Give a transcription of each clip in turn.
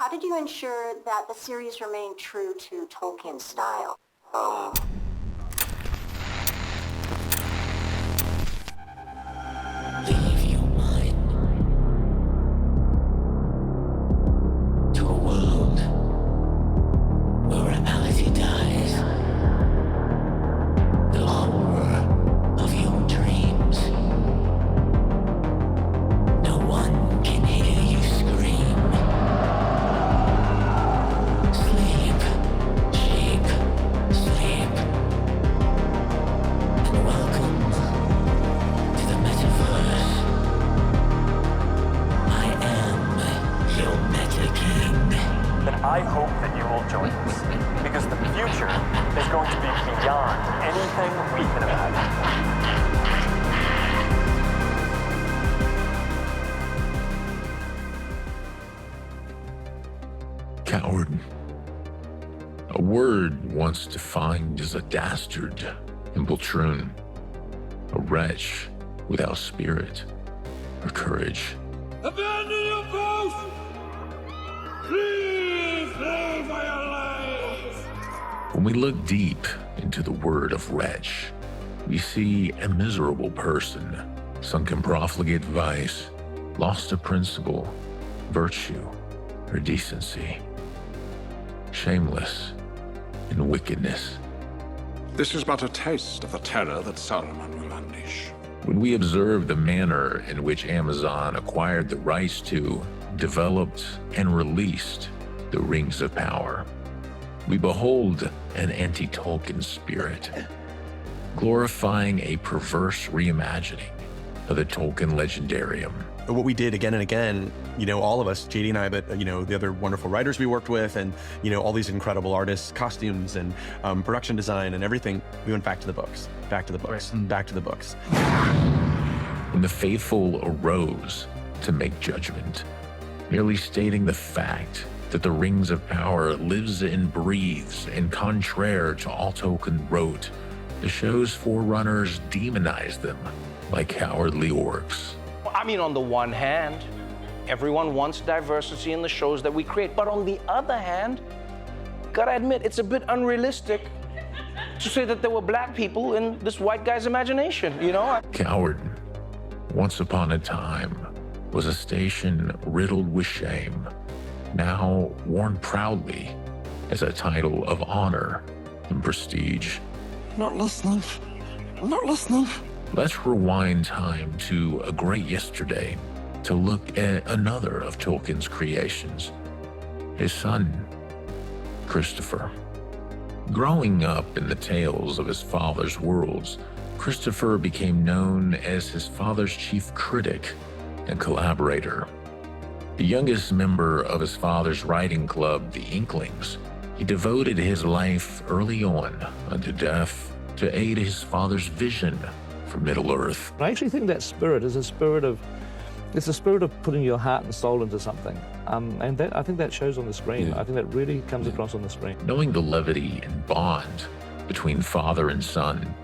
How did you ensure that the series remained true to Tolkien's style? Leave your mind to a world where reality dies. The horror of your dreams. No one can hear you scream. Sleep, sheep, sleep. And welcome to the metaverse. I am your MetaKing. Then I hope that you will join us, because the future is going to be beyond anything we can imagine. Coward. A word once defined as a dastard and poltroon. A wretch without spirit or courage. Abandon your post! Please live for your life! When we look deep into the Word of Wretch, we see a miserable person, sunk in profligate vice, lost to principle, virtue, or decency, shameless in wickedness. This is but a taste of the terror that Saruman will unleash. When we observe the manner in which Amazon acquired the rights to, developed, and released the Rings of Power, we behold an Anti-Tolkien Spirit, glorifying a perverse reimagining of the Tolkien legendarium. What we did again and again, all of us, JD and I, but, the other wonderful writers we worked with and, all these incredible artists, costumes and production design and everything, we went back to the books, back to the books, back to the books. When the faithful arose to make judgment, merely stating the fact that the Rings of Power lives and breathes, and contrary to all Tolkien wrote, the show's forerunners demonized them like cowardly orcs. I mean, on the one hand, everyone wants diversity in the shows that we create. But on the other hand, gotta admit, it's a bit unrealistic to say that there were black people in this white guy's imagination, Coward, once upon a time, was a station riddled with shame, now worn proudly as a title of honor and prestige. Not listening. Not listening. Let's rewind time to a great yesterday to look at another of Tolkien's creations, his son, Christopher. Growing up in the tales of his father's worlds, Christopher became known as his father's chief critic and collaborator. The youngest member of his father's writing club, the Inklings, he devoted his life early on unto death to aid his father's vision for Middle-earth. I actually think that spirit is a spirit of putting your heart and soul into something. And I think that shows on the screen. I think that really comes across on the screen. Knowing the levity and bond between father and son,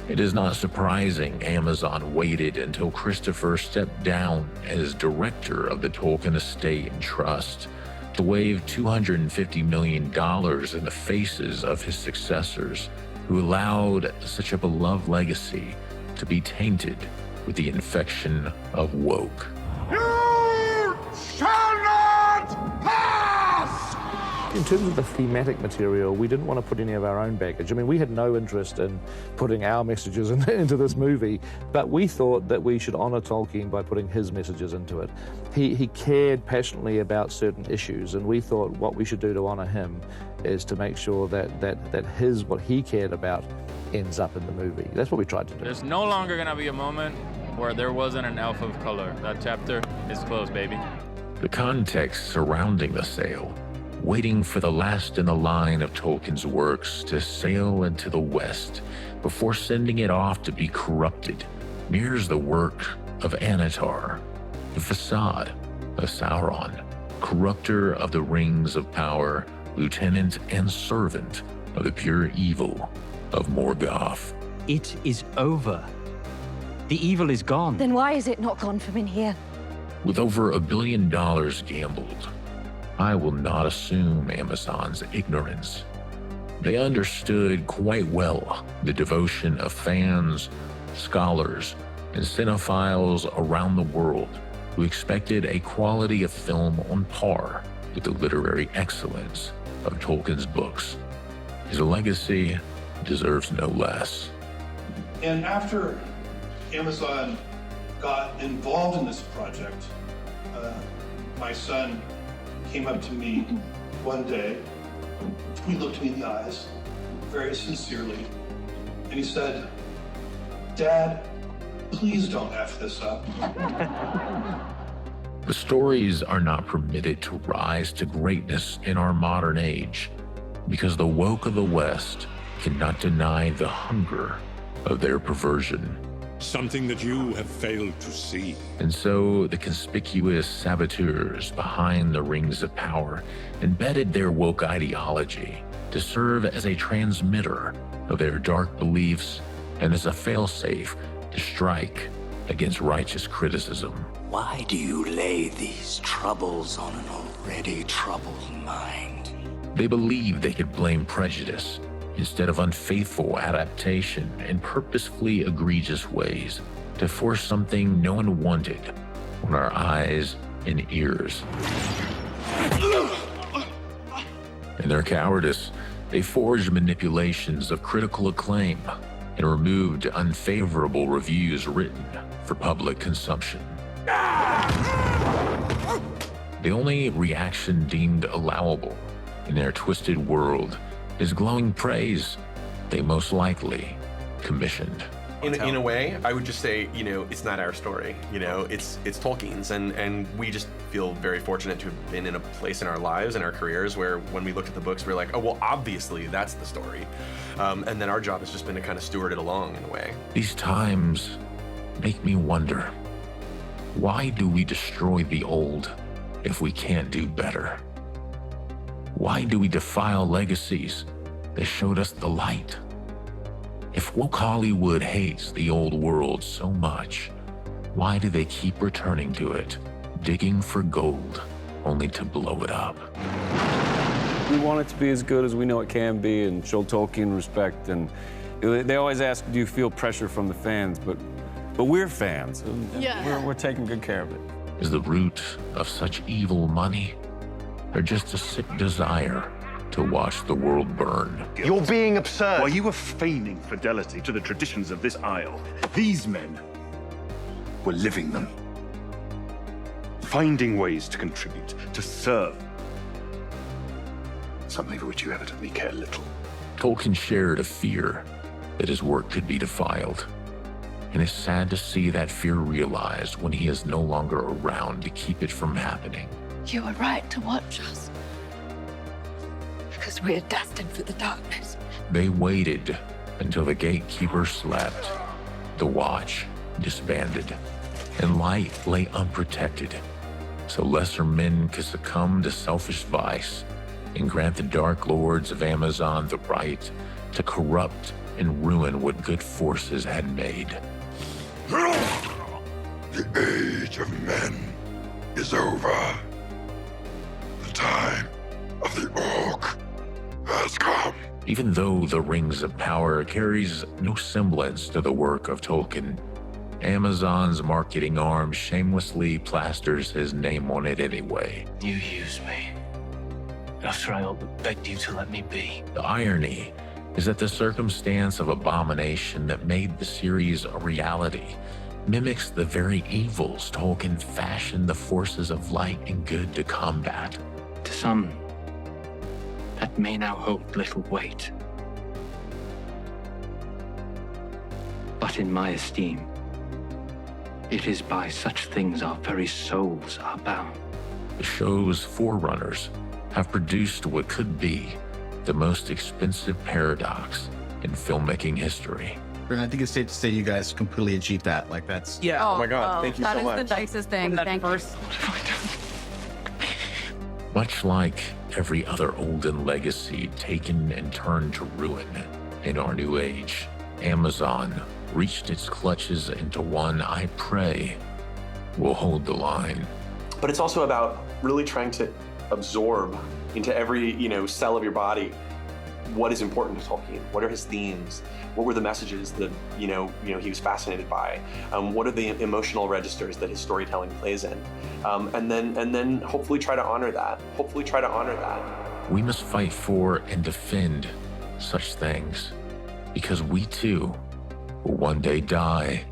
it is not surprising Amazon waited until Christopher stepped down as director of the Tolkien Estate and Trust to wave $250 million in the faces of his successors, who allowed such a beloved legacy to be tainted with the infection of woke. You shall not pass! In terms of the thematic material, we didn't want to put any of our own baggage. I mean, we had no interest in putting our messages into this movie, but we thought that we should honor Tolkien by putting his messages into it. He cared passionately about certain issues, and we thought what we should do to honor him is to make sure that what he cared about ends up in the movie. That's what we tried to do. There's no longer gonna be a moment where there wasn't an elf of color. That chapter is closed, baby. The context surrounding the sale, waiting for the last in the line of Tolkien's works to sail into the West before sending it off to be corrupted, mirrors the work of Anatar, the facade of Sauron, corrupter of the Rings of Power, lieutenant and servant of the pure evil of Morgoth. It is over. The evil is gone. Then why is it not gone from in here? With over $1 billion gambled, I will not assume Amazon's ignorance. They understood quite well the devotion of fans, scholars, and cinephiles around the world who expected a quality of film on par with the literary excellence of Tolkien's books. His legacy deserves no less. And after Amazon got involved in this project, my son came up to me one day. He looked me in the eyes very sincerely, and he said, "Dad, please don't F this up." The stories are not permitted to rise to greatness in our modern age because the woke of the West cannot deny the hunger of their perversion. Something that you have failed to see. And so the conspicuous saboteurs behind the rings of power embedded their woke ideology to serve as a transmitter of their dark beliefs and as a failsafe to strike against righteous criticism. Why do you lay these troubles on an already troubled mind? They believed they could blame prejudice instead of unfaithful adaptation in purposefully egregious ways to force something no one wanted on our eyes and ears. In their cowardice, they forged manipulations of critical acclaim and removed unfavorable reviews written for public consumption. The only reaction deemed allowable in their twisted world is glowing praise they most likely commissioned. In a way, I would just say, it's not our story. It's Tolkien's, and we just feel very fortunate to have been in a place in our lives and our careers where when we looked at the books, we're like, oh, well, obviously that's the story. And then our job has just been to kind of steward it along in a way. These times make me wonder, why do we destroy the old if we can't do better? Why do we defile legacies that showed us the light? If woke Hollywood hates the old world so much, why do they keep returning to it, digging for gold, only to blow it up? We want it to be as good as we know it can be and show Tolkien respect. And they always ask, do you feel pressure from the fans? But we're fans. And we're taking good care of it. Is the root of such evil money, or just a sick desire to watch the world burn? You're being absurd. While you were feigning fidelity to the traditions of this isle, these men were living them. Finding ways to contribute, to serve. Something for which you evidently care little. Tolkien shared a fear that his work could be defiled. And it's sad to see that fear realized when he is no longer around to keep it from happening. You were right to watch us. Because we are destined for the darkness. They waited until the gatekeeper slept, the watch disbanded, and light lay unprotected, so lesser men could succumb to selfish vice and grant the Dark Lords of Amazon the right to corrupt and ruin what good forces had made. The age of men is over. The time of the Orc has come. Even though the Rings of Power carries no semblance to the work of Tolkien, Amazon's marketing arm shamelessly plasters his name on it anyway. You used me after I all but begged you to let me be. The irony is that the circumstance of abomination that made the series a reality mimics the very evils Tolkien fashioned the forces of light and good to combat. To some, that may now hold little weight. But in my esteem, it is by such things our very souls are bound. The show's forerunners have produced what could be the most expensive paradox in filmmaking history. I think it's safe to say you guys completely achieved that. Like that's... Yeah. Oh my God. Thank you so much. That is the nicest thing. Thank you. Much like every other olden legacy taken and turned to ruin in our new age, Amazon reached its clutches into one I pray will hold the line. But it's also about really trying to absorb into every, cell of your body what is important to Tolkien. What are his themes? What were the messages that, he was fascinated by? What are the emotional registers that his storytelling plays in? And then hopefully try to honor that. We must fight for and defend such things, because we too will one day die,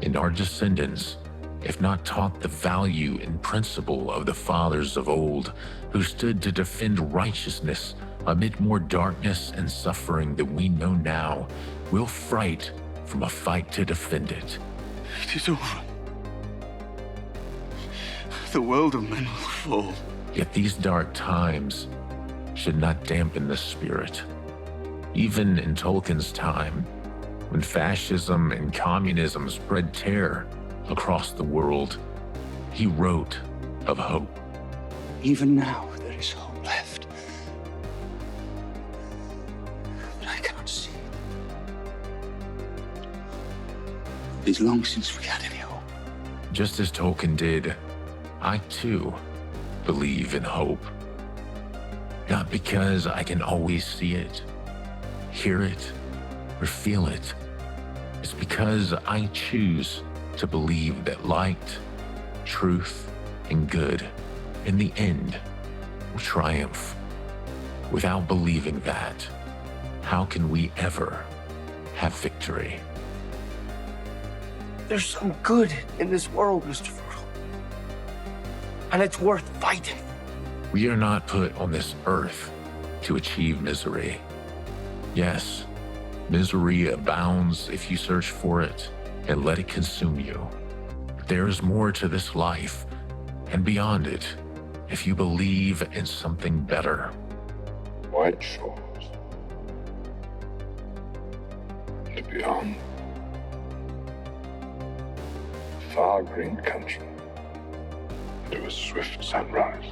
and our descendants, if not taught the value and principle of the fathers of old, who stood to defend righteousness amid more darkness and suffering than we know now, will fright from a fight to defend it. It is over. The world of men will fall. Yet these dark times should not dampen the spirit. Even in Tolkien's time, when fascism and communism spread terror across the world, he wrote of hope. Even now, there is hope left. But I cannot see. It is long since we had any hope. Just as Tolkien did, I too believe in hope. Not because I can always see it, hear it, or feel it. It's because I choose to believe that light, truth, and good, in the end, will triumph. Without believing that, how can we ever have victory? There's some good in this world, Mr. Frodo. And it's worth fighting. We are not put on this earth to achieve misery. Yes, misery abounds if you search for it and let it consume you. But there is more to this life and beyond it if you believe in something better. White shores. And beyond. Far green country. To a swift sunrise.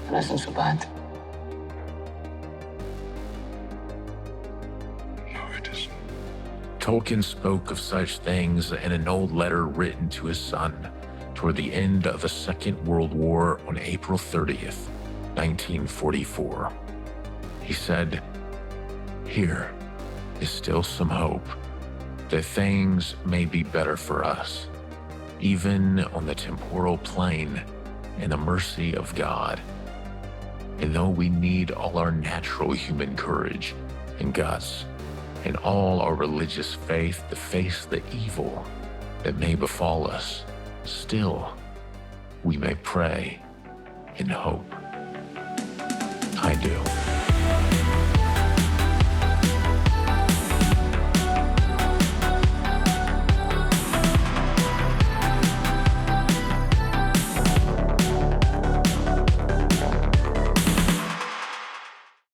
It isn't so bad. No, it isn't. Tolkien spoke of such things in an old letter written to his son toward the end of the Second World War on April 30th, 1944. He said, "Here is still some hope that things may be better for us, even on the temporal plane in the mercy of God. And though we need all our natural human courage and guts and all our religious faith to face the evil that may befall us, still we may pray in hope."